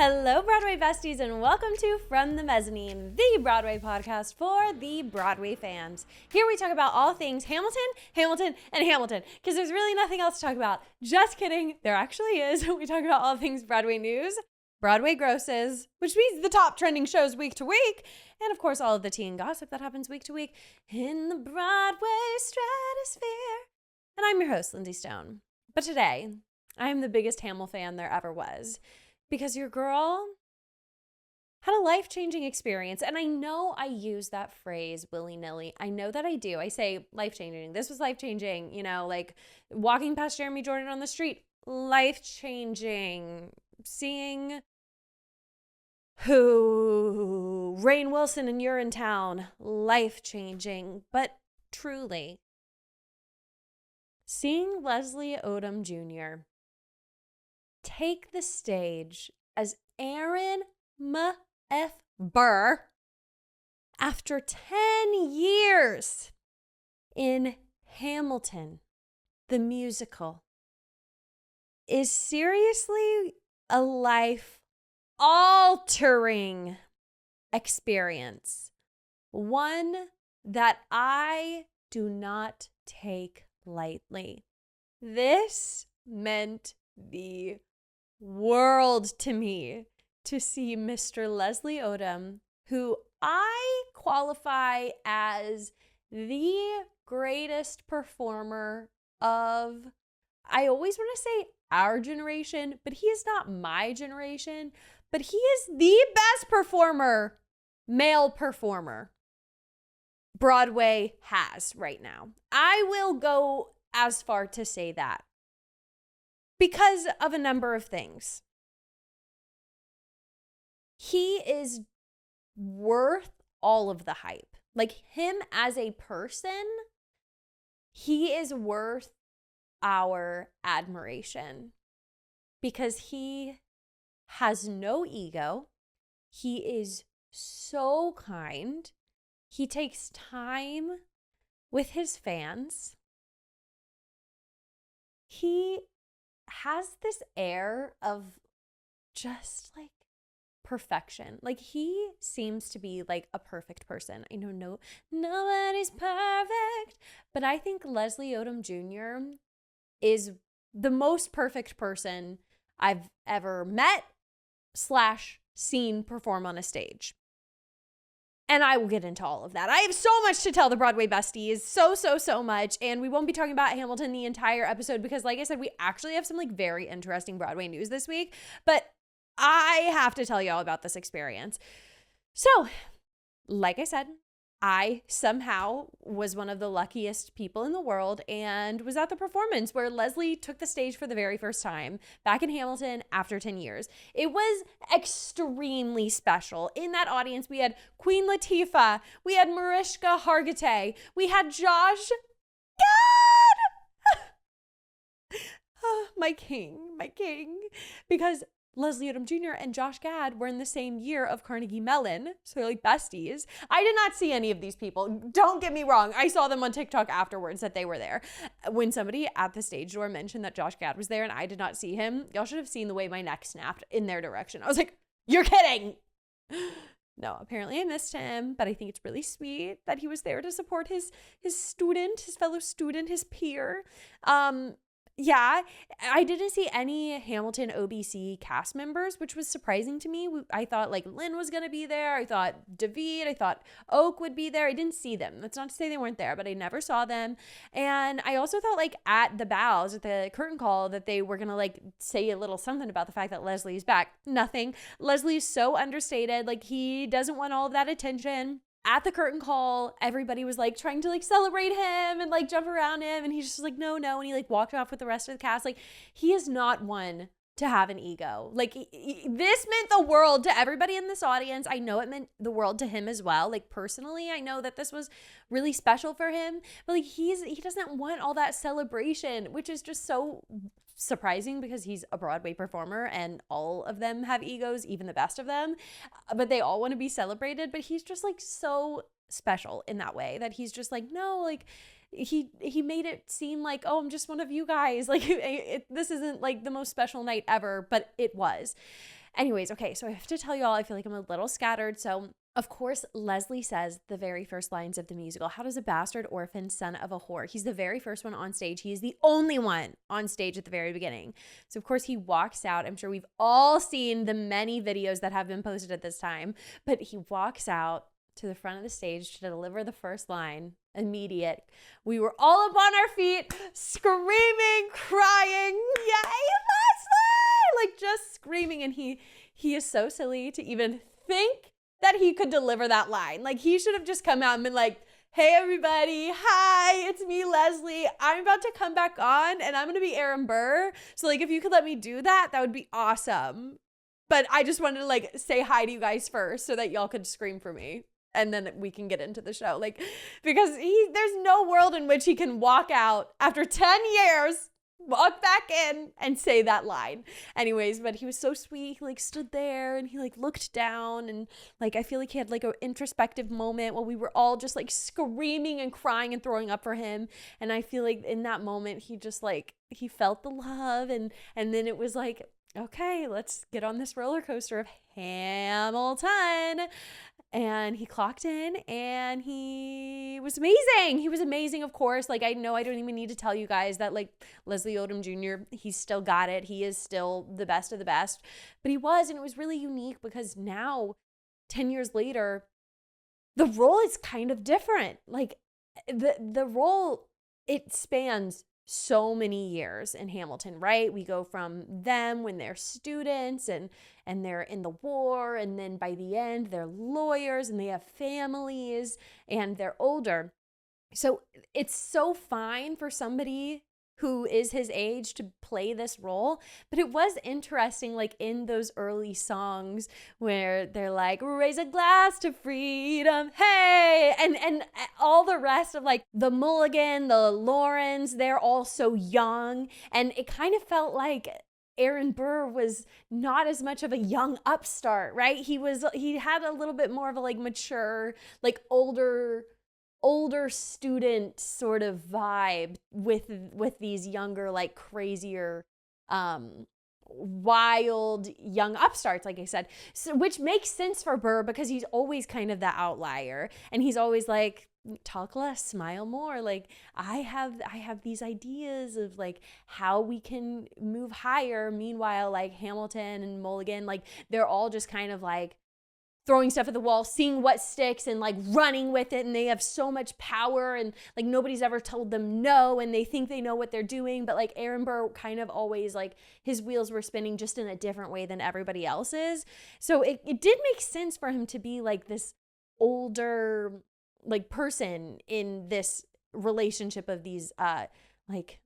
Hello, Broadway Besties, and welcome to From the Mezzanine, the Broadway podcast for the Broadway fans. Here we talk about all things Hamilton, Hamilton, and Hamilton, because there's really nothing else to talk about. Just kidding, there actually is. We talk about all things Broadway news, Broadway grosses, which means the top trending shows week to week, and of course all of the tea and gossip that happens week to week in the Broadway stratosphere. And I'm your host, Lindsey Stone. But today, I'm the biggest Hamil fan there ever was. Because your girl had a life-changing experience. And I know I use that phrase willy-nilly. I know that I do. I say life-changing. This was life-changing. You know, like walking past Jeremy Jordan on the street, life-changing. Seeing Rainn Wilson and Urinetown, life-changing. But truly, seeing Leslie Odom Jr. take the stage as Aaron M.F. Burr after 10 years in Hamilton, the musical, is seriously a life-altering experience. One that I do not take lightly. This meant the world to me to see Mr. Leslie Odom, who I qualify as the greatest performer of, I always want to say our generation, but he is not my generation, but he is the best performer, male performer, Broadway has right now. I will go as far to say that. Because of a number of things. He is worth all of the hype. Like him as a person, he is worth our admiration. Because he has no ego. He is so kind. He takes time with his fans. He has this air of just like perfection. Like he seems to be like a perfect person. I know nobody's perfect, but I think Leslie Odom Jr. is the most perfect person I've ever met / seen perform on a stage. And I will get into all of that. I have so much to tell the Broadway Besties. So much. And we won't be talking about Hamilton the entire episode because, like I said, we actually have some like very interesting Broadway news this week. But I have to tell y'all about this experience. So, like I said, I somehow was one of the luckiest people in the world and was at the performance where Leslie took the stage for the very first time back in Hamilton after 10 years. It was extremely special. In that audience, we had Queen Latifah, we had Mariska Hargitay, we had Josh Gad! My king. Because Leslie Odom Jr. and Josh Gad were in the same year of Carnegie Mellon, so like besties. I did not see any of these people. Don't get me wrong. I saw them on TikTok afterwards that they were there. When somebody at the stage door mentioned that Josh Gad was there and I did not see him, y'all should have seen the way my neck snapped in their direction. I was like, you're kidding. No, apparently I missed him, but I think it's really sweet that he was there to support his student, his fellow student, his peer. Yeah, I didn't see any Hamilton OBC cast members, which was surprising to me. I thought like Lynn was going to be there. I thought David, I thought Oak would be there. I didn't see them. That's not to say they weren't there, but I never saw them. And I also thought like at the bows, at the curtain call, that they were going to like say a little something about the fact that Leslie's back. Nothing. Leslie's so understated. Like he doesn't want all of that attention. At the curtain call, everybody was like trying to like celebrate him and like jump around him. And he's just like, no. And he like walked off with the rest of the cast. Like he is not one to have an ego. Like this meant the world to everybody in this audience. I know it meant the world to him as well. Like personally, I know that this was really special for him, but like he doesn't want all that celebration, which is just so surprising because he's a Broadway performer and all of them have egos, even the best of them, but they all want to be celebrated. But he's just like so special in that way that he's just like, no, like he made it seem like, oh, I'm just one of you guys. Like this isn't like the most special night ever, but it was. Anyways, okay, so I have to tell y'all, I feel like I'm a little scattered. So, of course, Leslie says the very first lines of the musical. How does a bastard orphan son of a whore? He's the very first one on stage. He is the only one on stage at the very beginning. So, of course, he walks out. I'm sure we've all seen the many videos that have been posted at this time, but he walks out to the front of the stage to deliver the first line. Immediate. We were all up on our feet, screaming, crying, yay, Leslie! Like just screaming. And he is so silly to even think that he could deliver that line. Like he should have just come out and been like, hey everybody, hi, it's me, Leslie. I'm about to come back on and I'm gonna be Aaron Burr. So like if you could let me do that, that would be awesome. But I just wanted to like say hi to you guys first so that y'all could scream for me. And then we can get into the show. Like, because there's no world in which he can walk out after 10 years, walk back in and say that line. Anyways, but he was so sweet. He like stood there and he like looked down and like, I feel like he had like an introspective moment while we were all just like screaming and crying and throwing up for him. And I feel like in that moment, he just like, he felt the love. And then it was like, okay, let's get on this roller coaster of Hamilton. And he clocked in and he was amazing. He was amazing, of course. Like, I know I don't even need to tell you guys that, like, Leslie Odom Jr., he's still got it. He is still the best of the best. But he was, and it was really unique because now, 10 years later, the role is kind of different. Like, the role, it spans so many years in Hamilton, right? We go from them when they're students and they're in the war, and then by the end they're lawyers and they have families and they're older. So it's so fine for somebody who is his age to play this role. But it was interesting, like in those early songs where they're like, raise a glass to freedom, hey, and all the rest of like the Mulligan, the Laurens, they're all so young. And it kind of felt like Aaron Burr was not as much of a young upstart, right? He had a little bit more of a like mature, like older student sort of vibe with these younger, like crazier, wild young upstarts, like I said. So, which makes sense for Burr because he's always kind of the outlier, and he's always like, talk less, smile more. Like I have these ideas of like how we can move higher. Meanwhile, like Hamilton and Mulligan, like they're all just kind of like throwing stuff at the wall, seeing what sticks and like running with it. And they have so much power and like nobody's ever told them no. And they think they know what they're doing. But like Aaron Burr kind of always like his wheels were spinning just in a different way than everybody else's. So it did make sense for him to be like this older like person in this relationship of these like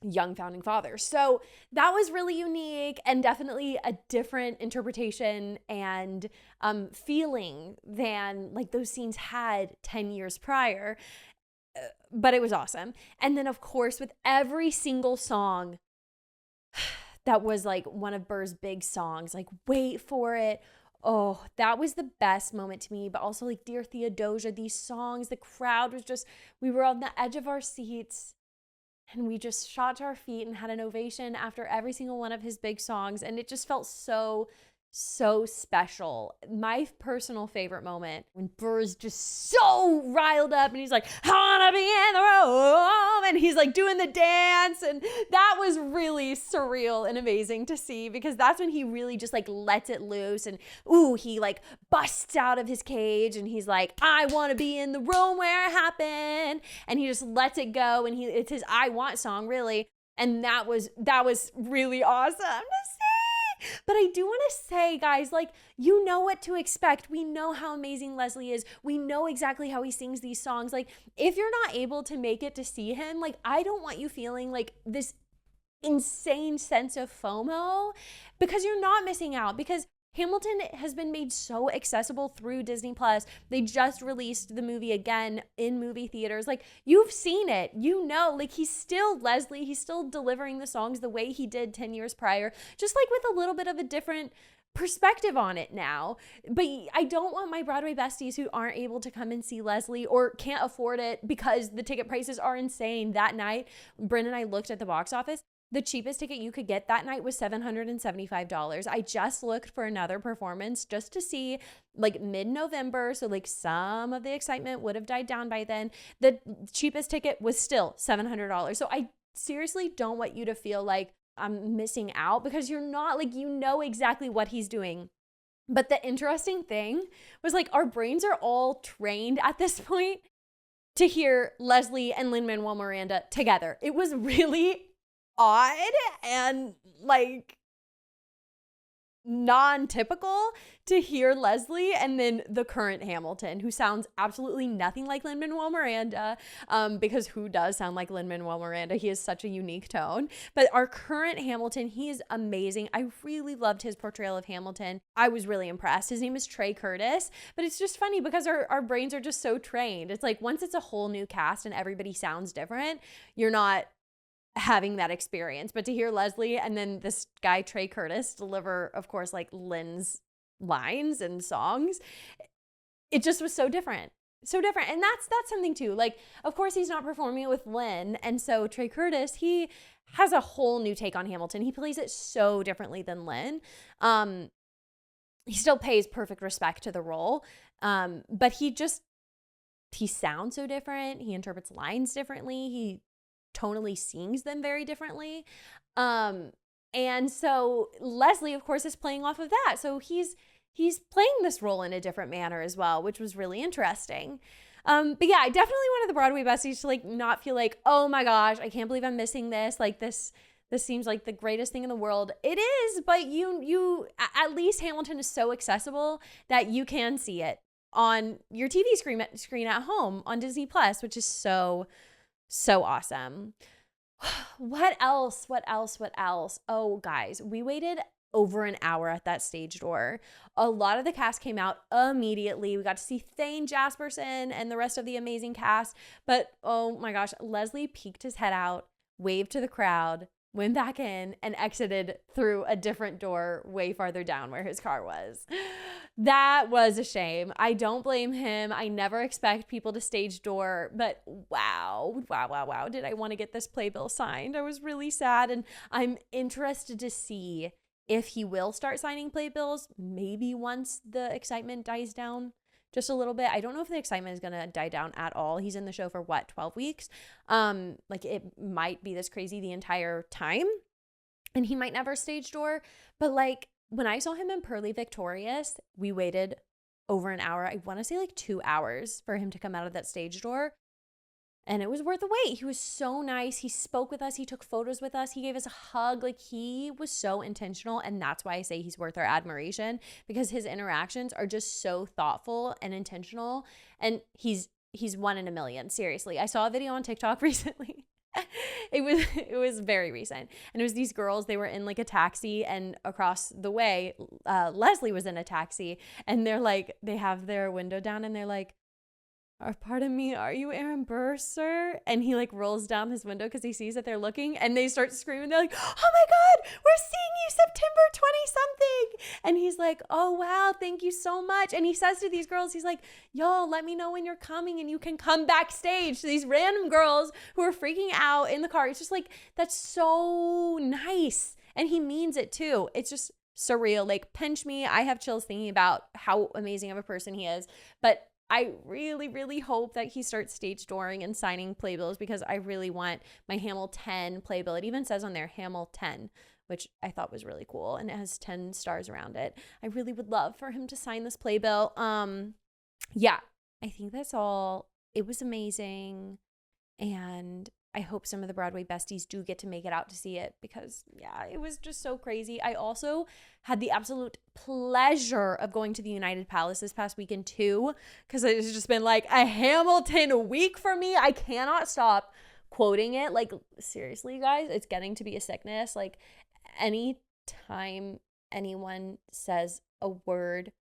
young founding fathers. So that was really unique and definitely a different interpretation and feeling than like those scenes had 10 years prior. But it was awesome. And then of course with every single song that was like one of Burr's big songs, like Wait for It. Oh, that was the best moment to me. But also like Dear Theodosia, these songs, the crowd was just, we were on the edge of our seats. And we just shot to our feet and had an ovation after every single one of his big songs. And it just felt so special. My personal favorite moment when Burr's just so riled up and he's like, I wanna be in the room, and he's like doing the dance, and that was really surreal and amazing to see because that's when he really just like lets it loose and he like busts out of his cage and he's like, I wanna be in the room where it happened, and he just lets it go, and it's his I Want song really, and that was really awesome to see. But I do want to say, guys, like, you know what to expect. We know how amazing Leslie is. We know exactly how he sings these songs. Like, if you're not able to make it to see him, like, I don't want you feeling like this insane sense of FOMO because you're not missing out, because Hamilton has been made so accessible through Disney Plus. They just released the movie again in movie theaters. Like, you've seen it, you know, like he's still Leslie. He's still delivering the songs the way he did 10 years prior, just like with a little bit of a different perspective on it now. But I don't want my Broadway besties who aren't able to come and see Leslie or can't afford it because the ticket prices are insane that night. Bryn and I looked at the box office. The cheapest ticket you could get that night was $775. I just looked for another performance just to see, like, mid-November, so like some of the excitement would have died down by then. The cheapest ticket was still $700. So I seriously don't want you to feel like I'm missing out, because you're not. Like, you know exactly what he's doing. But the interesting thing was, like, our brains are all trained at this point to hear Leslie and Lin-Manuel Miranda together. It was really odd and, like, non-typical to hear Leslie and then the current Hamilton, who sounds absolutely nothing like Lin-Manuel Miranda, because who does sound like Lin-Manuel Miranda? He has such a unique tone. But our current Hamilton, he is amazing. I really loved his portrayal of Hamilton. I was really impressed. His name is Trey Curtis, but it's just funny because our brains are just so trained. It's like, once it's a whole new cast and everybody sounds different, you're not having that experience. But to hear Leslie and then this guy Trey Curtis deliver, of course, like Lynn's lines and songs, it just was so different. So different. And that's something too. Like, of course, he's not performing it with Lynn. And so Trey Curtis, he has a whole new take on Hamilton. He plays it so differently than Lynn. He still pays perfect respect to the role. But he sounds so different. He interprets lines differently. He tonally sings them very differently. And so Leslie, of course, is playing off of that. So he's playing this role in a different manner as well, which was really interesting. But yeah, I definitely wanted the Broadway Besties to, like, not feel like, oh my gosh, I can't believe I'm missing this. Like, this seems like the greatest thing in the world. It is, but you at least Hamilton is so accessible that you can see it on your TV screen at home on Disney Plus, which is so awesome. What else? Oh, guys, we waited over an hour at that stage door. A lot of the cast came out immediately. We got to see Thane Jasperson and the rest of the amazing cast. But oh my gosh, Leslie peeked his head out, waved to the crowd, went back in, and exited through a different door way farther down where his car was. That was a shame. I don't blame him. I never expect people to stage door, but wow. Did I want to get this playbill signed? I was really sad, and I'm interested to see if he will start signing playbills, maybe once the excitement dies down just a little bit. I don't know if the excitement is going to die down at all. He's in the show for 12 weeks. Like, it might be this crazy the entire time, and he might never stage door. But, like, when I saw him in Pearly Victorious, we waited over an hour. I want to say like 2 hours for him to come out of that stage door. And it was worth the wait. He was so nice. He spoke with us. He took photos with us. He gave us a hug. Like, he was so intentional. And that's why I say he's worth our admiration, because his interactions are just so thoughtful and intentional. And he's one in a million. Seriously. I saw a video on TikTok recently. It was very recent. And it was these girls, they were in like a taxi, and across the way, Leslie was in a taxi, and they're like, they have their window down and they're like, pardon me, are you Aaron Burr, sir? And he like rolls down his window because he sees that they're looking, and they start screaming. They're like, oh my God, we're seeing you September 20 something. And he's like, oh wow, thank you so much. And he says to these girls, he's like, y'all, let me know when you're coming and you can come backstage. To these random girls who are freaking out in the car. It's just like, that's so nice. And he means it too. It's just surreal. Like, pinch me. I have chills thinking about how amazing of a person he is. But I really, really hope that he starts stage dooring and signing playbills, because I really want my Hamilton playbill. It even says on there Hamilton, which I thought was really cool, and it has 10 stars around it. I really would love for him to sign this playbill. Yeah, I think that's all. It was amazing, and I hope some of the Broadway besties do get to make it out to see it, because yeah, it was just so crazy. I also had the absolute pleasure of going to the United Palace this past weekend too, because it's just been like a Hamilton week for me. I cannot stop quoting it. Like, seriously, guys, it's getting to be a sickness. Like, anytime anyone says a word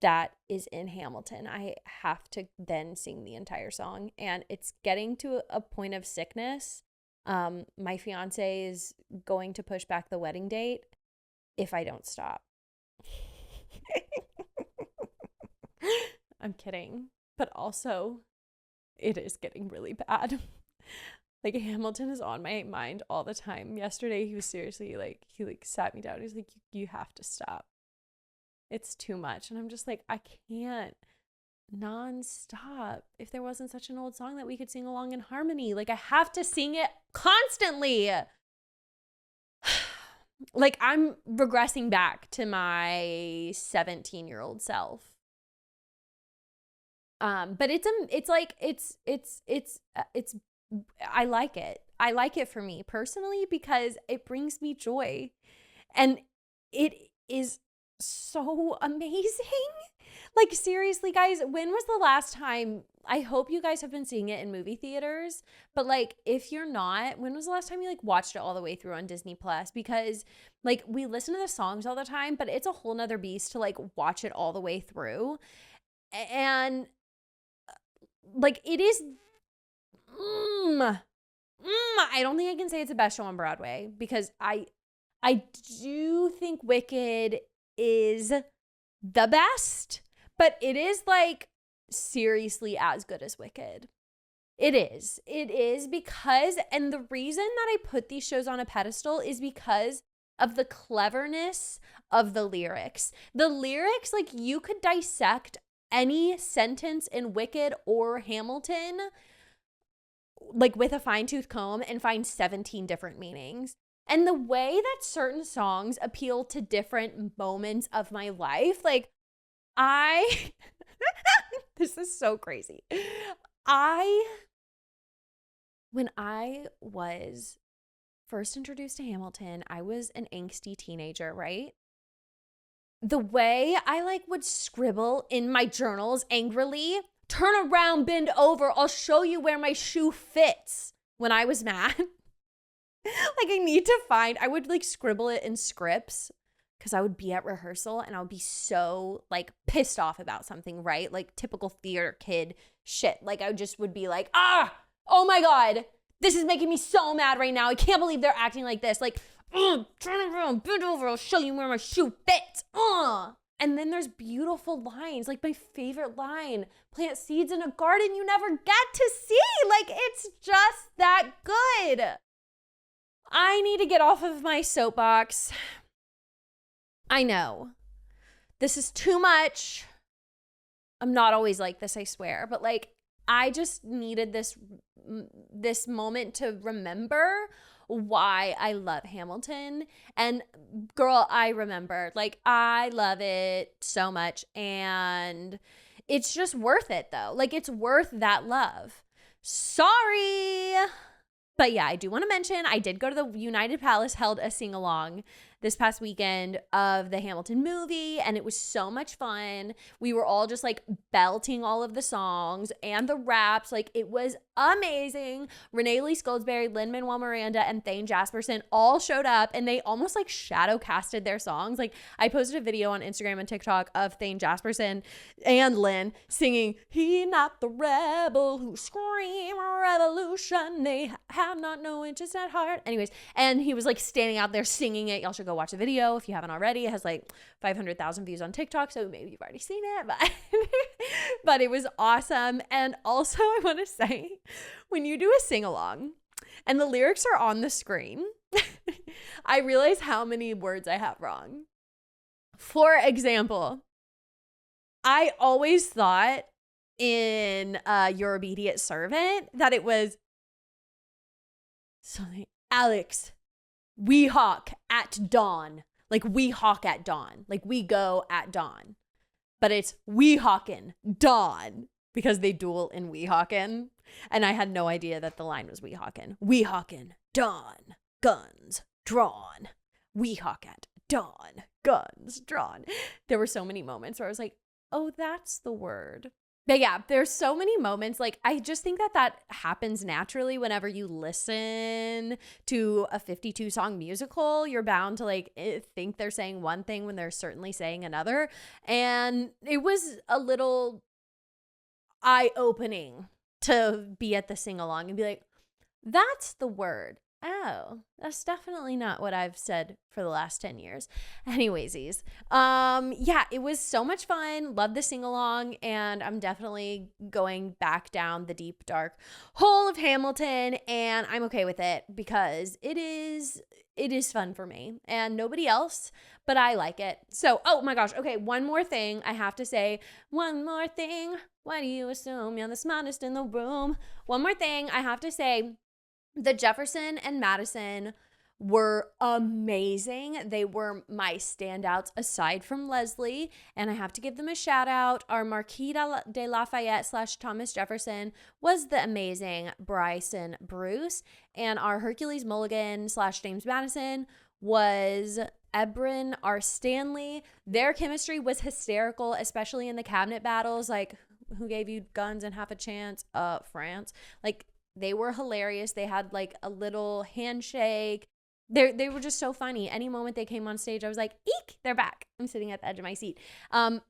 that is in Hamilton, I have to then sing the entire song, and it's getting to a point of sickness. My fiance is going to push back the wedding date if I don't stop. I'm kidding, but also it is getting really bad. Like Hamilton is on my mind all the time. Yesterday he was seriously like, he like sat me down. He's like, you have to stop. It's too much. And I'm just like, I can't nonstop. If there wasn't such an old song that we could sing along in harmony, like I have to sing it constantly. Like I'm regressing back to my 17-year-old self. But it's I like it. I like it for me personally because it brings me joy. And it is so amazing. Like seriously, guys, when was the last time, I hope you guys have been seeing it in movie theaters, but like if you're not, when was the last time you like watched it all the way through on Disney Plus? Because like we listen to the songs all the time, but it's a whole nother beast to like watch it all the way through. And like it is I don't think I can say it's the best show on Broadway because I do think Wicked is the best, but it is like seriously as good as Wicked. It is because, and the reason that I put these shows on a pedestal is because of the cleverness of the lyrics. The lyrics, like you could dissect any sentence in Wicked or Hamilton like with a fine-tooth comb and find 17 different meanings. And the way that certain songs appeal to different moments of my life, like this is so crazy. When I was first introduced to Hamilton, I was an angsty teenager, right? The way I like would scribble in my journals angrily, turn around, bend over, I'll show you where my shoe fits, when I was mad. Like I would like scribble it in scripts because I would be at rehearsal and I would be so like pissed off about something, right? Like typical theater kid shit. Like I just would be like, oh my God, this is making me so mad right now. I can't believe they're acting like this. Like, turn around, bend over, I'll show you where my shoe fits. And then there's beautiful lines, like my favorite line, plant seeds in a garden you never get to see. Like it's just that good. I need to get off of my soapbox. I know. This is too much. I'm not always like this, I swear. But like, I just needed this moment to remember why I love Hamilton. And girl, I remember. Like, I love it so much. And it's just worth it, though. Like, it's worth that love. Sorry. But yeah, I do want to mention, I did go to the United Palace, held a sing-along this past weekend of the Hamilton movie, and it was so much fun. We were all just like belting all of the songs and the raps. Like it was amazing. Renee Lee Goldsberry, Lin-Manuel Miranda, and Thane Jasperson all showed up, and they almost like shadow casted their songs. Like I posted a video on Instagram and TikTok of Thane Jasperson and Lin singing, "He not the rebel who scream revolution, they have not no interest at heart." Anyways, and he was like standing out there singing it. Y'all should go watch the video if you haven't already. It has like 500,000 views on TikTok, so maybe you've already seen it, but it was awesome. And also I want to say, when you do a sing-along and the lyrics are on the screen, I realize how many words I have wrong. For example, I always thought in Your Obedient Servant that it was something, Alex, we hawk at dawn. Like we hawk at dawn. Like we go at dawn. But it's we hawkin' dawn because they duel in Weehawken. And I had no idea that the line was Weehawken. Weehawken, dawn, guns drawn. We hawk at dawn, guns drawn. There were so many moments where I was like, oh, that's the word. But yeah, there's so many moments. Like, I just think that happens naturally whenever you listen to a 52 song musical. You're bound to like think they're saying one thing when they're certainly saying another. And it was a little eye-opening to be at the sing-along and be like, that's the word. Oh, that's definitely not what I've said for the last 10 years. Anyways, yeah, it was so much fun. Love the sing along, and I'm definitely going back down the deep dark hole of Hamilton, and I'm okay with it because it is fun for me and nobody else, but I like it. So, oh my gosh, okay, one more thing I have to say. One more thing. Why do you assume you're the smartest in the room? One more thing I have to say. The Jefferson and Madison were amazing. They were my standouts aside from Leslie. And I have to give them a shout out. Our Marquis de Lafayette / Thomas Jefferson was the amazing Bryson Bruce. And our Hercules Mulligan / James Madison was Bryn R. Stanley. Their chemistry was hysterical, especially in the cabinet battles. Like, who gave you guns and half a chance? France. Like, they were hilarious. They had like a little handshake. They were just so funny. Any moment they came on stage, I was like, eek, they're back. I'm sitting at the edge of my seat.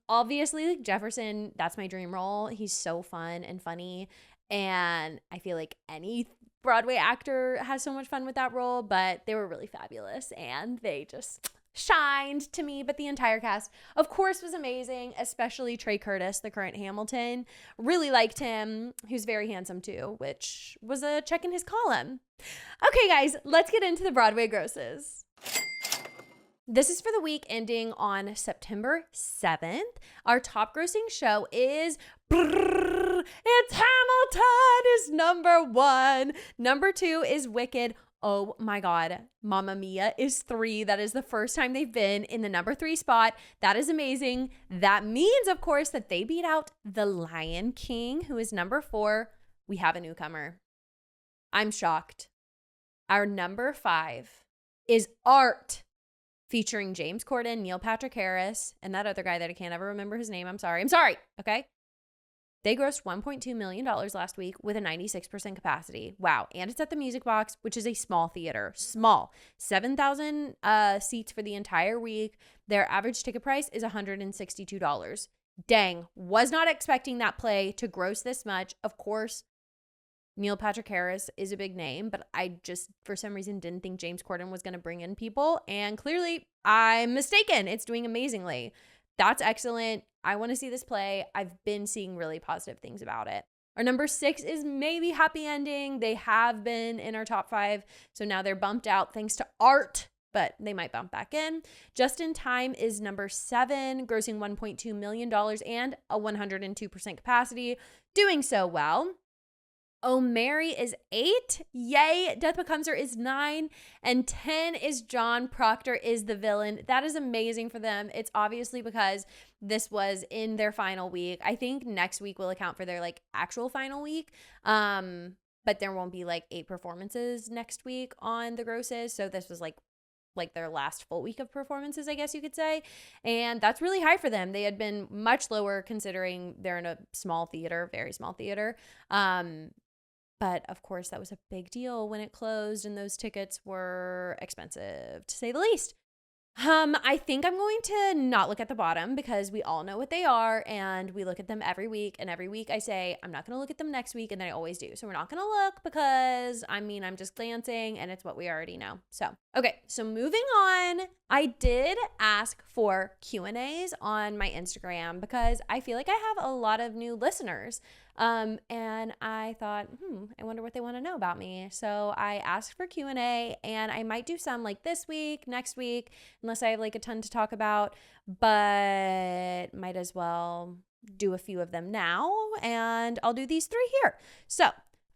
Obviously, like Jefferson, that's my dream role. He's so fun and funny. And I feel like any Broadway actor has so much fun with that role, but they were really fabulous and they just shined to me. But the entire cast, of course, was amazing, especially Trey Curtis, the current Hamilton. Really liked him. He was very handsome too, which was a check in his column. Okay, guys, let's get into the Broadway grosses. This is for the week ending on September 7th. Our top grossing show is It's Hamilton is number 1. Number 2 is Wicked. Oh my God. Mamma Mia is 3. That is the first time they've been in the number 3 spot. That is amazing. That means, of course, that they beat out The Lion King, who is number 4. We have a newcomer. I'm shocked. Our number 5 is Art, featuring James Corden, Neil Patrick Harris, and that other guy that I can't ever remember his name. I'm sorry. Okay? They grossed $1.2 million last week with a 96% capacity. Wow. And it's at the Music Box, which is a small theater. Small. 7,000 seats for the entire week. Their average ticket price is $162. Dang. Was not expecting that play to gross this much. Of course, Neil Patrick Harris is a big name, but I just, for some reason, didn't think James Corden was going to bring in people. And clearly, I'm mistaken. It's doing amazingly. That's excellent. I want to see this play. I've been seeing really positive things about it. Our number 6 is maybe Happy Ending. They have been in our top 5, so now they're bumped out thanks to Art, but they might bump back in. Just in Time is number 7, grossing $1.2 million and a 102% capacity, doing so well. Oh, Mary is 8. Yay. Death Becomes Her is 9. And 10 is John Proctor is the Villain. That is amazing for them. It's obviously because this was in their final week. I think next week will account for their like actual final week. But there won't be like 8 performances next week on the grosses. So this was like their last full week of performances, I guess you could say. And that's really high for them. They had been much lower considering they're in a small theater, very small theater. But of course, that was a big deal when it closed, and those tickets were expensive, to say the least. I think I'm going to not look at the bottom because we all know what they are, and we look at them every week. And every week I say, I'm not going to look at them next week, and then I always do. So we're not going to look because, I'm just glancing, and it's what we already know. So, okay, so moving on. I did ask for Q&As on my Instagram because I feel like I have a lot of new listeners. And I thought, I wonder what they want to know about me. So I asked for Q&A, and I might do some like this week, next week, unless I have like a ton to talk about, but might as well do a few of them now, and I'll do these 3 here. So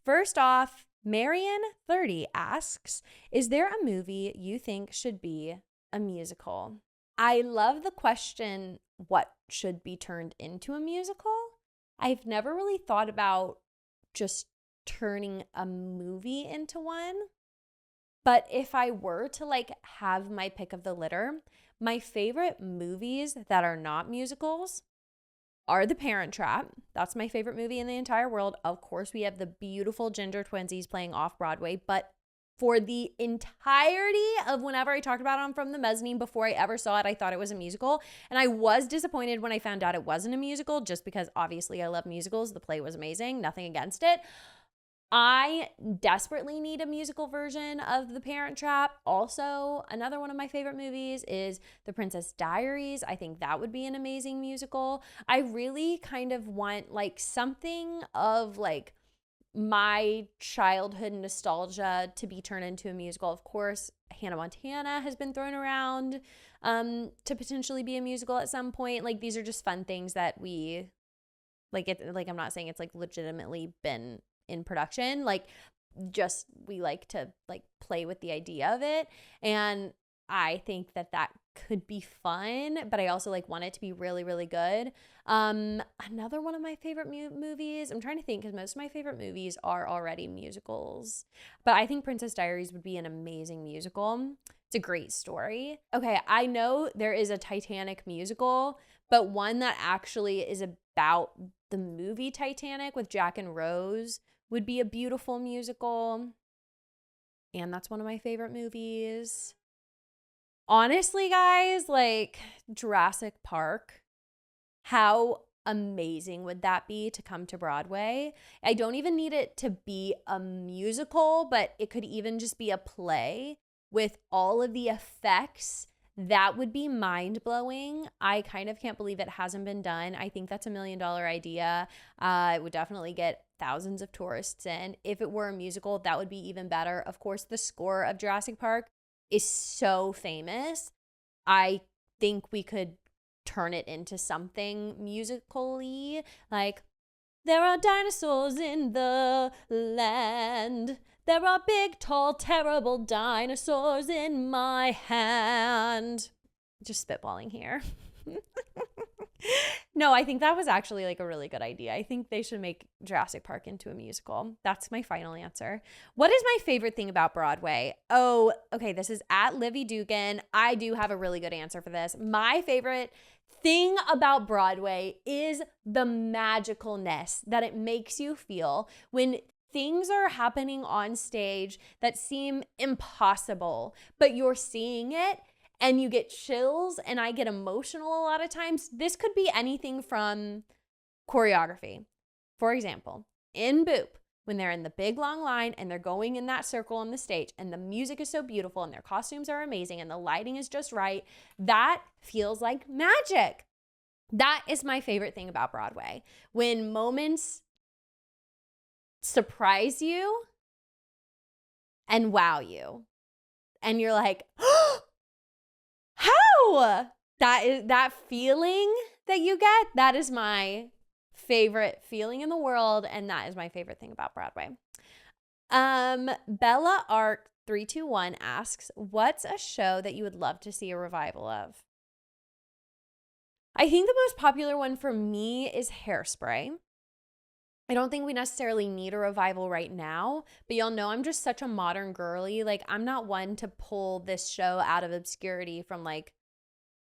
first off, Marion30 asks, is there a movie you think should be a musical? I love the question, what should be turned into a musical? I've never really thought about just turning a movie into one. But if I were to like have my pick of the litter, my favorite movies that are not musicals are The Parent Trap. That's my favorite movie in the entire world. Of course, we have the beautiful Ginger Twinsies playing off Broadway, but for the entirety of whenever I talked about them from the mezzanine before I ever saw it, I thought it was a musical. And I was disappointed when I found out it wasn't a musical, just because obviously I love musicals. The play was amazing. Nothing against it. I desperately need a musical version of The Parent Trap. Also, another one of my favorite movies is The Princess Diaries. I think that would be an amazing musical. I really kind of want like something of like my childhood nostalgia to be turned into a musical. Of course, Hannah Montana has been thrown around to potentially be a musical at some point. Like, these are just fun things that we like. I'm not saying it's like legitimately been in production, like just we like to like play with the idea of it, and I think that could be fun, but I also like want it to be really, really good. Another one of my favorite movies, I'm trying to think because most of my favorite movies are already musicals, but I think Princess Diaries would be an amazing musical. It's a great story. Okay, I know there is a Titanic musical, but one that actually is about the movie Titanic with Jack and Rose would be a beautiful musical. And that's one of my favorite movies. Honestly, guys, like Jurassic Park, how amazing would that be to come to Broadway? I don't even need it to be a musical, but it could even just be a play with all of the effects. That would be mind-blowing. I kind of can't believe it hasn't been done. I think that's $1 million idea. It would definitely get thousands of tourists in. If it were a musical, that would be even better. Of course, the score of Jurassic Park is so famous. I think we could turn it into something musically, like, there are dinosaurs in the land. There are big, tall, terrible dinosaurs in my hand. Just spitballing here. No, I think that was actually like a really good idea. I think they should make Jurassic Park into a musical. That's my final answer. What is my favorite thing about Broadway? Oh, okay, this is at Livy Dugan. I do have a really good answer for this. My favorite thing about Broadway is the magicalness that it makes you feel when things are happening on stage that seem impossible, but you're seeing it and you get chills, and I get emotional a lot of times. This could be anything from choreography. For example, in Boop, when they're in the big long line and they're going in that circle on the stage and the music is so beautiful and their costumes are amazing and the lighting is just right, that feels like magic. That is my favorite thing about Broadway. When moments surprise you and wow you, and you're like, oh, how? That feeling that you get, that is my favorite feeling in the world, and that is my favorite thing about Broadway. Bella Arc 321 asks, what's a show that you would love to see a revival of? I think the most popular one for me is Hairspray. I don't think we necessarily need a revival right now, but y'all know I'm just such a modern girly. Like, I'm not one to pull this show out of obscurity from like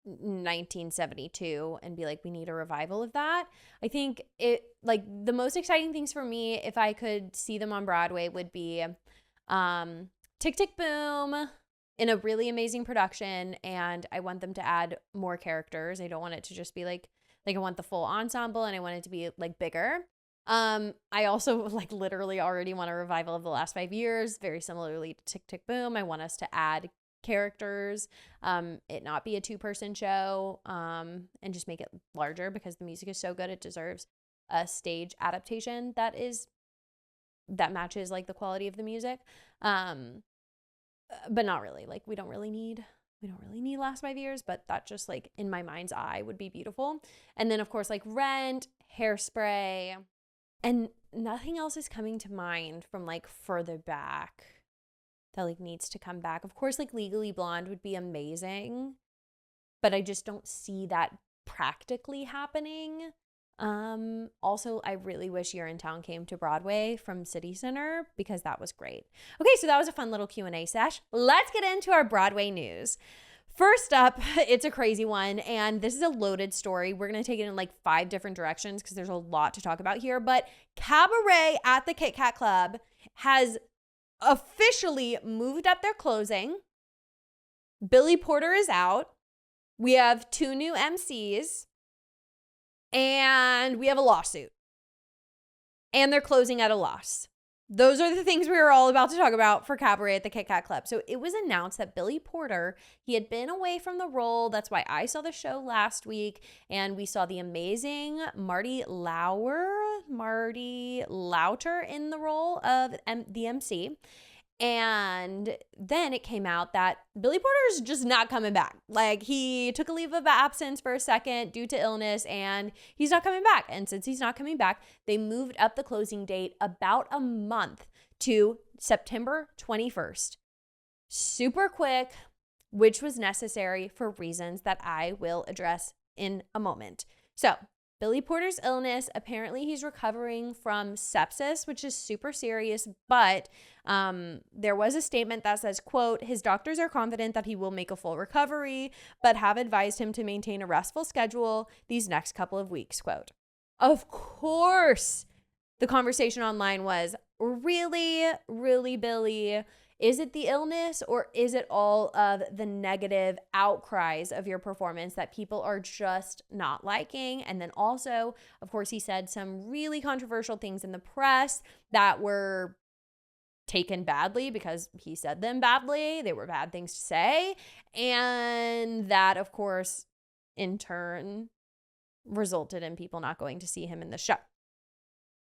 1972 and be like, we need a revival of that. I think it, like, the most exciting things for me, if I could see them on Broadway, would be Tick Tick Boom in a really amazing production, and I want them to add more characters. I don't want it to just be like I want the full ensemble, and I want it to be like bigger. I also like literally already want a revival of The Last 5 Years, very similarly to Tick Tick Boom. I want us to add characters, it not be a 2-person show, and just make it larger because the music is so good. It deserves a stage adaptation that matches like the quality of the music. But not really. Like, we don't really need Last 5 Years, but that just like in my mind's eye would be beautiful. And then of course like Rent, Hairspray, and nothing else is coming to mind from like further back that like needs to come back. Of course, like Legally Blonde would be amazing, but I just don't see that practically happening. Also, I really wish Urinetown came to Broadway from City Center because that was great. Okay, so that was a fun little Q&A sesh. Let's get into our Broadway news. First up, it's a crazy one, and this is a loaded story. We're going to take it in like 5 different directions because there's a lot to talk about here, but Cabaret at the Kit Kat Club has officially moved up their closing. Billy Porter is out. We have 2 new MCs, and we have a lawsuit, and they're closing at a loss. those are the things we were all about to talk about for Cabaret at the Kit Kat Club. So it was announced that Billy Porter, he had been away from the role. That's why I saw the show last week. And we saw the amazing Marty Lauter in the role of the MC. And then it came out that Billy Porter's just not coming back. Like, he took a leave of absence for a second due to illness, and he's not coming back. And since he's not coming back, they moved up the closing date about a month to September 21st. Super quick, which was necessary for reasons that I will address in a moment. So, Billy Porter's illness, apparently he's recovering from sepsis, which is super serious, but there was a statement that says, quote, his doctors are confident that he will make a full recovery, but have advised him to maintain a restful schedule these next couple of weeks, quote. Of course, the conversation online was, really, Billy? Is it the illness, or is it all of the negative outcries of your performance that people are just not liking? And then also, of course, he said some really controversial things in the press that were taken badly because he said them badly. They were bad things to say. And that, of course, in turn resulted in people not going to see him in the show.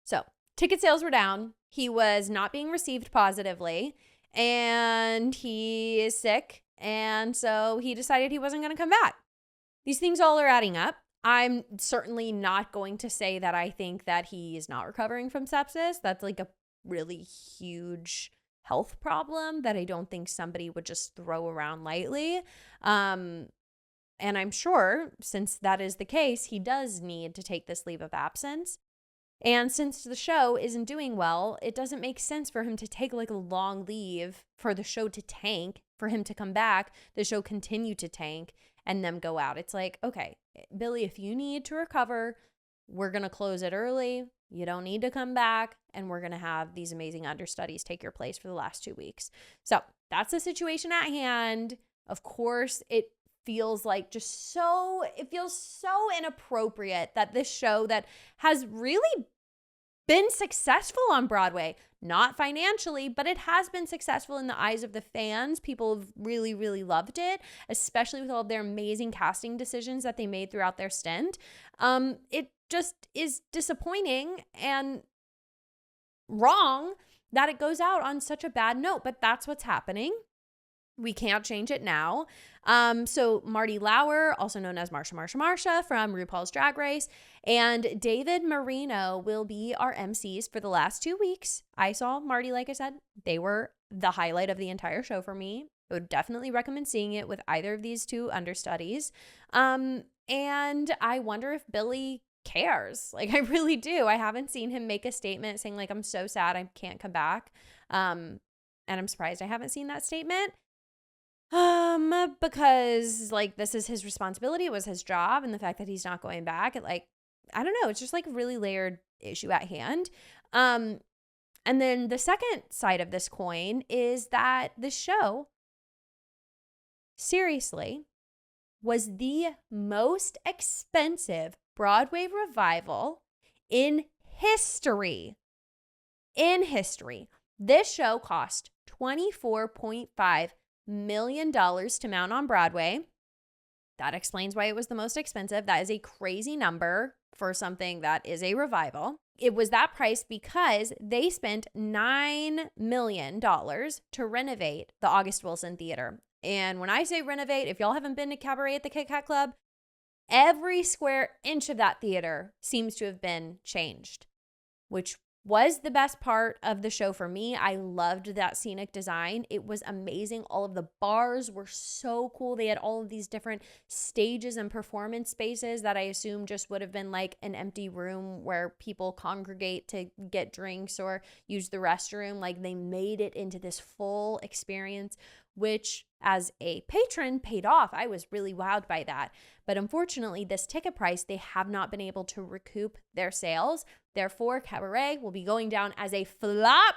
So ticket sales were down. He was not being received positively. And he is sick, and so he decided he wasn't going to come back. These things all are adding up. I'm certainly not going to say that I think that he is not recovering from sepsis. That's like a really huge health problem that I don't think somebody would just throw around lightly. And I'm sure, since that is the case, he does need to take this leave of absence. And since the show isn't doing well, it doesn't make sense for him to take like a long leave for the show to tank, for him to come back, the show continue to tank, and them go out. It's like, okay, Billy, if you need to recover, we're going to close it early. You don't need to come back, and we're going to have these amazing understudies take your place for the last 2 weeks. So that's the situation at hand. Of course, it feels so inappropriate that this show that has really been successful on Broadway, not financially, but it has been successful in the eyes of the fans. People have really, really loved it, especially with all of their amazing casting decisions that they made throughout their stint. It just is disappointing and wrong that it goes out on such a bad note, but that's what's happening. We can't change it now. So Marty Lauer, also known as Marsha from RuPaul's Drag Race, and David Marino will be our MCs for the last 2 weeks. I saw Marty, like I said, they were the highlight of the entire show for me. I would definitely recommend seeing it with either of these two understudies. And I wonder if Billy cares. Like, I really do. I haven't seen him make a statement saying like, I'm so sad I can't come back. And I'm surprised I haven't seen that statement. Because like this is his responsibility, it was his job, and the fact that he's not going back, I don't know, it's just like a really layered issue at hand. And then the second side of this coin is that the show, seriously, was the most expensive Broadway revival in history. This show cost $24.5 million to mount on Broadway. That explains why it was the most expensive. That is a crazy number for something that is a revival. It was that price because they spent $9 million to renovate the August Wilson Theater. And when I say renovate, if y'all haven't been to Cabaret at the Kit Kat Club, every square inch of that theater seems to have been changed, which was the best part of the show for me. I loved that scenic design. It was amazing. All of the bars were so cool. They had all of these different stages and performance spaces that I assume just would have been like an empty room where people congregate to get drinks or use the restroom. Like, they made it into this full experience, which as a patron paid off. I was really wowed by that. But unfortunately, this ticket price, they have not been able to recoup their sales. Therefore, Cabaret will be going down as a flop.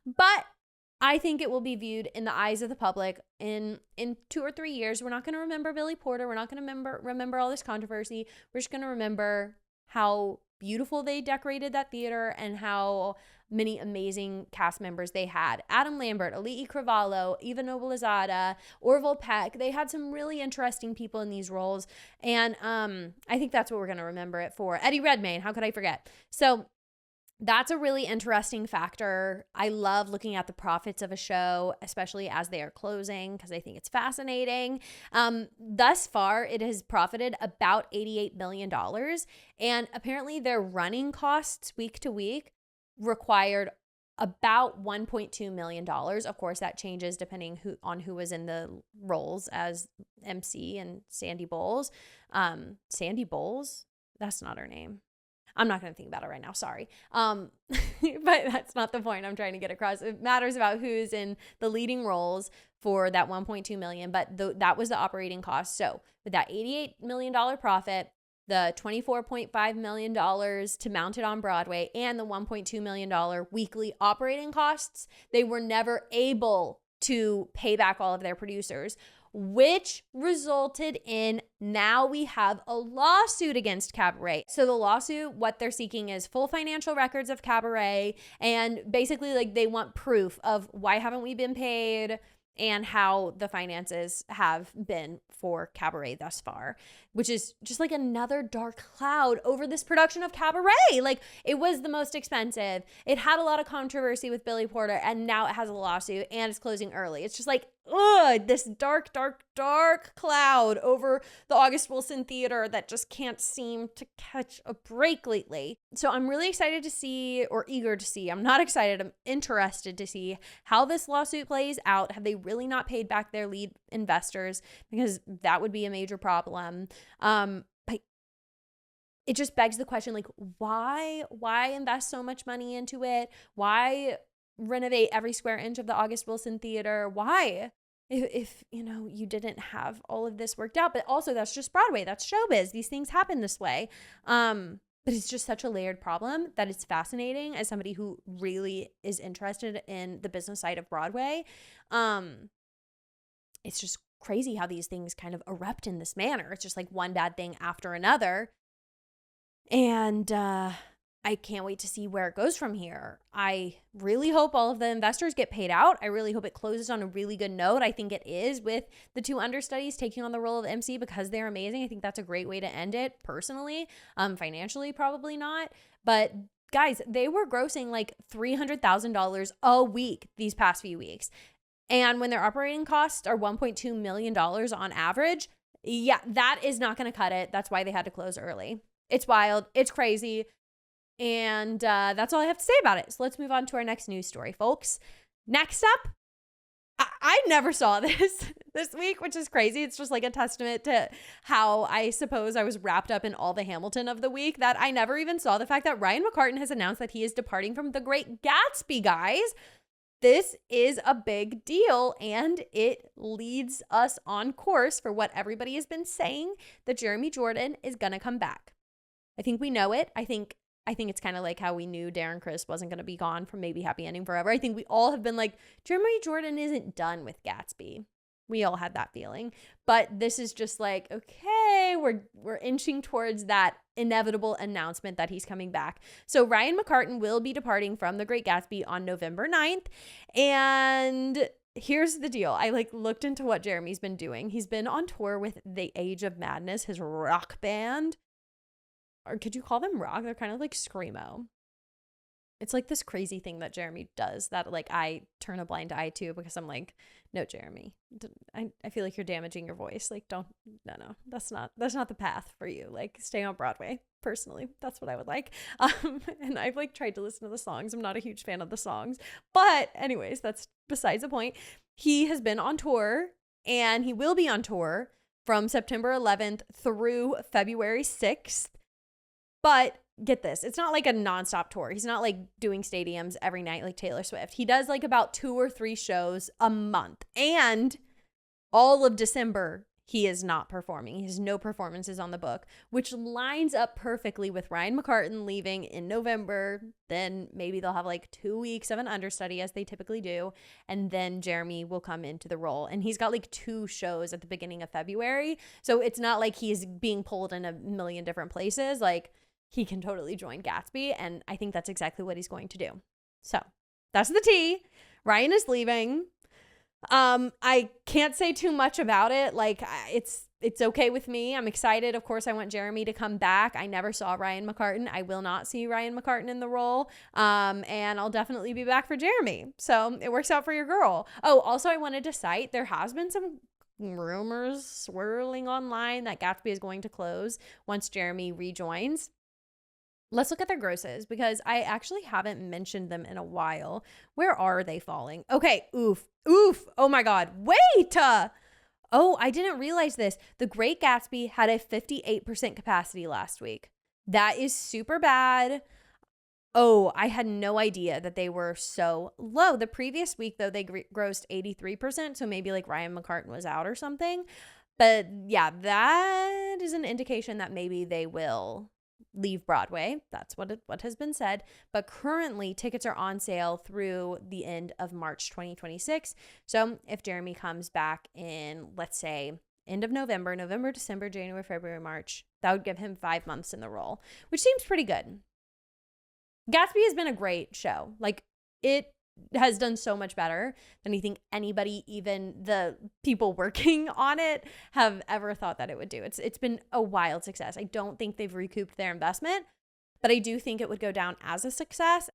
But I think it will be viewed in the eyes of the public in 2 or 3 years. We're not going to remember Billy Porter. We're not going to remember all this controversy. We're just going to remember how beautiful they decorated that theater and how many amazing cast members they had. Adam Lambert, Ali'i Cravalho, Eva Noblezada, Orville Peck. They had some really interesting people in these roles. And I think that's what we're going to remember it for. Eddie Redmayne, how could I forget? So that's a really interesting factor. I love looking at the profits of a show, especially as they are closing, because I think it's fascinating. Thus far, it has profited about $88 million. And apparently their running costs week to week required about $1.2 million. Of course, that changes depending on who was in the roles as MC and Sandy Bowles. Sandy Bowles? That's not her name. I'm not going to think about it right now. Sorry. But that's not the point I'm trying to get across. It matters about who's in the leading roles for that 1.2 million, but that was the operating cost. So with that $88 million profit, the $24.5 million to mount it on Broadway, and the $1.2 million weekly operating costs, they were never able to pay back all of their producers, which resulted in now we have a lawsuit against Cabaret. So the lawsuit, what they're seeking is full financial records of Cabaret, and basically like they want proof of why haven't we been paid and how the finances have been for Cabaret thus far, which is just like another dark cloud over this production of Cabaret. Like, it was the most expensive. It had a lot of controversy with Billy Porter, and now it has a lawsuit and it's closing early. It's just like, ugh, this dark, dark, dark cloud over the August Wilson Theater that just can't seem to catch a break lately. So I'm really excited to see, or eager to see, I'm not excited, I'm interested to see how this lawsuit plays out. Have they really not paid back their lead investors? Because that would be a major problem. But it just begs the question, like, why invest so much money into it? Why renovate every square inch of the August Wilson Theater? Why? If you know, you didn't have all of this worked out. But also, that's just Broadway. That's showbiz. These things happen this way. But it's just such a layered problem that it's fascinating as somebody who really is interested in the business side of Broadway. It's just crazy how these things kind of erupt in this manner. It's just like one bad thing after another. And I can't wait to see where it goes from here. I really hope all of the investors get paid out. I really hope it closes on a really good note. I think it is, with the two understudies taking on the role of MC because they're amazing. I think that's a great way to end it personally. Financially, probably not. But guys, they were grossing like $300,000 a week these past few weeks. And when their operating costs are $1.2 million on average, yeah, that is not going to cut it. That's why they had to close early. It's wild. It's crazy. And that's all I have to say about it. So let's move on to our next news story, folks. Next up, I never saw this week, which is crazy. It's just like a testament to how I suppose I was wrapped up in all the Hamilton of the week that I never even saw the fact that Ryan McCarten has announced that he is departing from The Great Gatsby, guys. This is a big deal, and it leads us on course for what everybody has been saying, that Jeremy Jordan is going to come back. I think we know it. I think it's kind of like how we knew Darren Criss wasn't going to be gone from Maybe Happy Ending Forever. I think we all have been like, Jeremy Jordan isn't done with Gatsby. We all had that feeling. But this is just like, okay, we're inching towards that inevitable announcement that he's coming back. So Ryan McCarten will be departing from The Great Gatsby on November 9th. And here's the deal. I looked into what Jeremy's been doing. He's been on tour with The Age of Madness, his rock band. Or could you call them rock? They're kind of like screamo. It's like this crazy thing that Jeremy does that like I turn a blind eye to, because I'm like, no, Jeremy, I feel like you're damaging your voice. Like, no, that's not the path for you. Like, stay on Broadway. Personally, that's what I would like. And I've like tried to listen to the songs. I'm not a huge fan of the songs, but anyways, that's besides the point. He has been on tour, and he will be on tour from September 11th through February 6th. But get this, it's not like a nonstop tour. He's not like doing stadiums every night like Taylor Swift. He does like about 2 or 3 shows a month. And all of December, he is not performing. He has no performances on the book, which lines up perfectly with Ryan McCarten leaving in November. Then maybe they'll have like 2 weeks of an understudy, as they typically do. And then Jeremy will come into the role. And he's got like 2 shows at the beginning of February. So it's not like he's being pulled in a million different places. Like, he can totally join Gatsby, and I think that's exactly what he's going to do. So that's the tea. Ryan is leaving. I can't say too much about it. Like, it's okay with me. I'm excited. Of course, I want Jeremy to come back. I never saw Ryan McCarten. I will not see Ryan McCarten in the role. And I'll definitely be back for Jeremy. So it works out for your girl. Oh, also, I wanted to cite, there has been some rumors swirling online that Gatsby is going to close once Jeremy rejoins. Let's look at their grosses because I actually haven't mentioned them in a while. Where are they falling? Okay, oof. Oh my God, wait. Oh, I didn't realize this. The Great Gatsby had a 58% capacity last week. That is super bad. Oh, I had no idea that they were so low. The previous week, though, they grossed 83%. So maybe like Ryan McCarten was out or something. But yeah, that is an indication that maybe they will leave Broadway. That's what has been said. But currently, tickets are on sale through the end of March 2026. So if Jeremy comes back in, let's say, end of November, December, January, February, March, that would give him 5 months in the role, which seems pretty good. Gatsby has been a great show. Like, it has done so much better than I think anybody, even the people working on it, have ever thought that it would do. It's been a wild success. I don't think they've recouped their investment, but I do think it would go down as a success.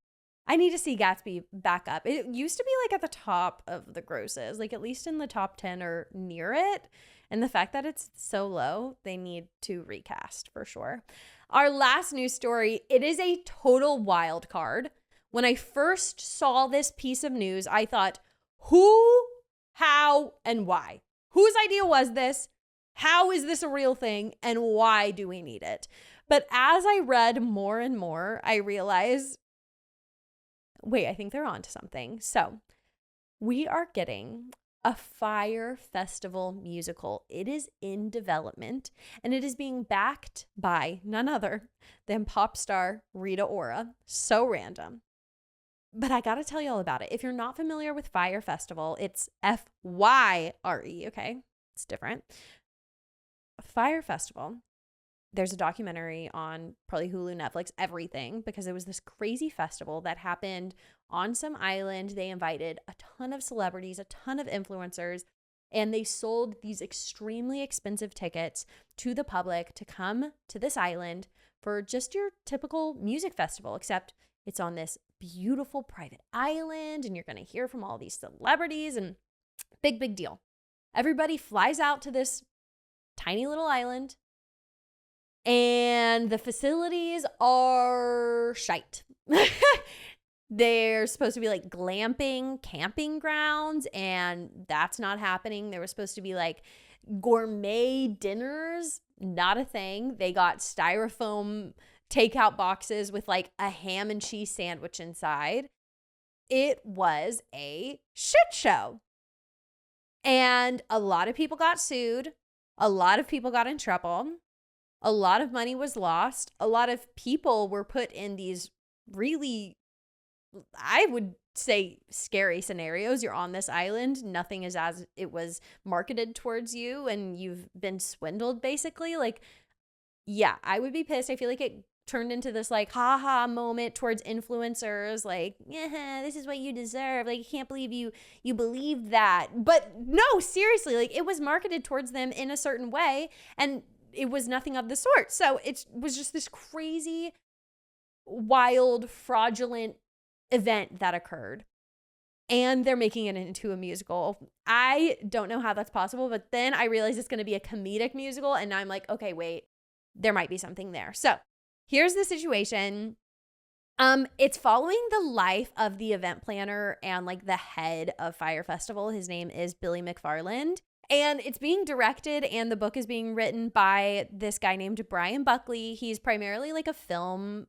I need to see Gatsby back up. It used to be like at the top of the grosses, like at least in the top 10 or near it. And the fact that it's so low, they need to recast for sure. Our last news story, it is a total wild card. When I first saw this piece of news, I thought, who, how, and why? Whose idea was this? How is this a real thing? And why do we need it? But as I read more and more, I realized, wait, I think they're onto something. So we are getting a Fyre Festival musical. It is in development, and it is being backed by none other than pop star Rita Ora. So random. But I got to tell you all about it. If you're not familiar with Fyre Festival, it's Fyre, okay? It's different. Fyre Festival. There's a documentary on probably Hulu, Netflix, everything, because it was this crazy festival that happened on some island. They invited a ton of celebrities, a ton of influencers, and they sold these extremely expensive tickets to the public to come to this island for just your typical music festival, except it's on this beautiful private island, and you're going to hear from all these celebrities, and big deal. Everybody flies out to this tiny little island, and the facilities are shite. They're supposed to be like glamping, camping grounds, and that's not happening. There was supposed to be like gourmet dinners, not a thing. They got styrofoam takeout boxes with like a ham and cheese sandwich inside. It was a shit show. And a lot of people got sued. A lot of people got in trouble. A lot of money was lost. A lot of people were put in these really, I would say, scary scenarios. You're on this island. Nothing is as it was marketed towards you, and you've been swindled, basically. Like, yeah, I would be pissed. I feel like it turned into this like haha moment towards influencers, like, yeah, this is what you deserve. Like, I can't believe you believe that. But no, seriously, like, it was marketed towards them in a certain way, and it was nothing of the sort. So it was just this crazy, wild, fraudulent event that occurred. And they're making it into a musical. I don't know how that's possible, but then I realized it's going to be a comedic musical, and I'm like, okay, wait, there might be something there. So here's the situation. It's following the life of the event planner and like the head of Fyre Festival. His name is Billy McFarland. And it's being directed, and the book is being written by this guy named Brian Buckley. He's primarily like a film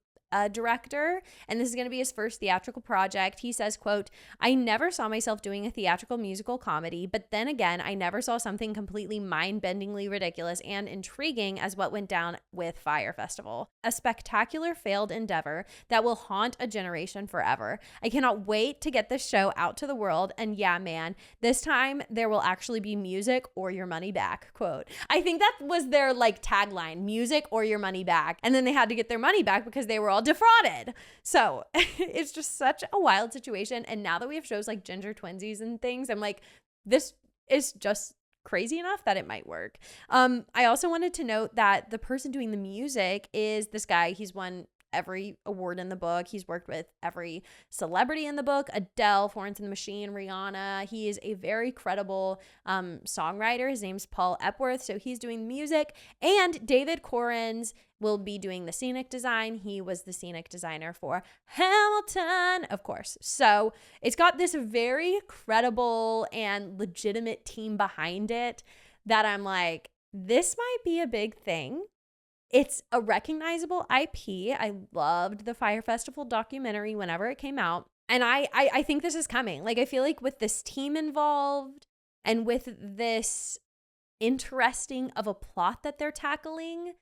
director, and this is going to be his first theatrical project. He says, quote, "I never saw myself doing a theatrical musical comedy, but then again, I never saw something completely mind-bendingly ridiculous and intriguing as what went down with Fyre Festival. A spectacular failed endeavor that will haunt a generation forever. I cannot wait to get this show out to the world, and yeah, man, this time there will actually be music or your money back," quote. I think that was their like tagline, music or your money back. And then they had to get their money back because they were all all defrauded. So it's just such a wild situation. And now that we have shows like Ginger Twinsies and things, I'm like, this is just crazy enough that it might work. I also wanted to note that the person doing the music is this guy. He's won every award in the book. He's worked with every celebrity in the book: Adele, Florence and the Machine, Rihanna. He is a very credible songwriter. His name's Paul Epworth. So he's doing music, and David Corrins will be doing the scenic design. He was the scenic designer for Hamilton, of course. So it's got this very credible and legitimate team behind it that I'm like, this might be a big thing. It's a recognizable IP. I loved the Fyre Festival documentary whenever it came out. And I think this is coming. Like, I feel like with this team involved and with this interesting of a plot that they're tackling,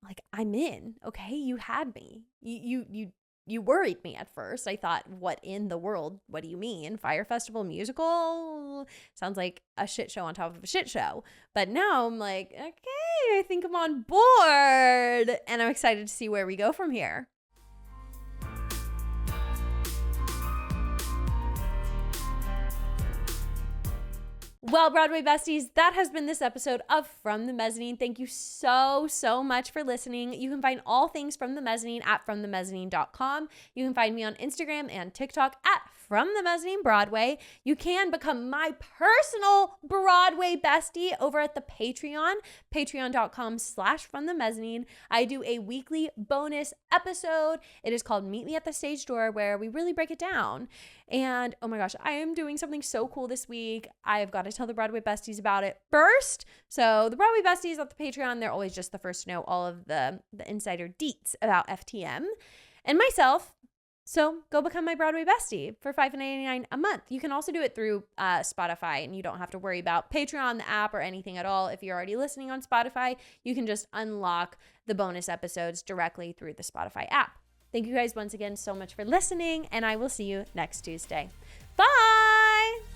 like, I'm in. Okay, you had me. You worried me at first. I thought, what in the world? What do you mean? Fyre Festival musical? Sounds like a shit show on top of a shit show. But now I'm like, okay, I think I'm on board. And I'm excited to see where we go from here. Well, Broadway Besties, that has been this episode of From the Mezzanine. Thank you so much for listening. You can find all things From the Mezzanine at fromthemezzanine.com. You can find me on Instagram and TikTok at From the Mezzanine Broadway. You can become my personal Broadway bestie over at the Patreon, patreon.com/fromthemezzanine. I do a weekly bonus episode. It is called Meet Me at the Stage Door, where we really break it down. And oh my gosh, I am doing something so cool this week. I've got to tell the Broadway Besties about it first. So the Broadway Besties at the Patreon, they're always just the first to know all of the insider deets about FTM and myself. So go become my Broadway Bestie for $5.99 a month. You can also do it through Spotify, and you don't have to worry about Patreon, the app, or anything at all. If you're already listening on Spotify, you can just unlock the bonus episodes directly through the Spotify app. Thank you guys once again so much for listening, and I will see you next Tuesday. Bye!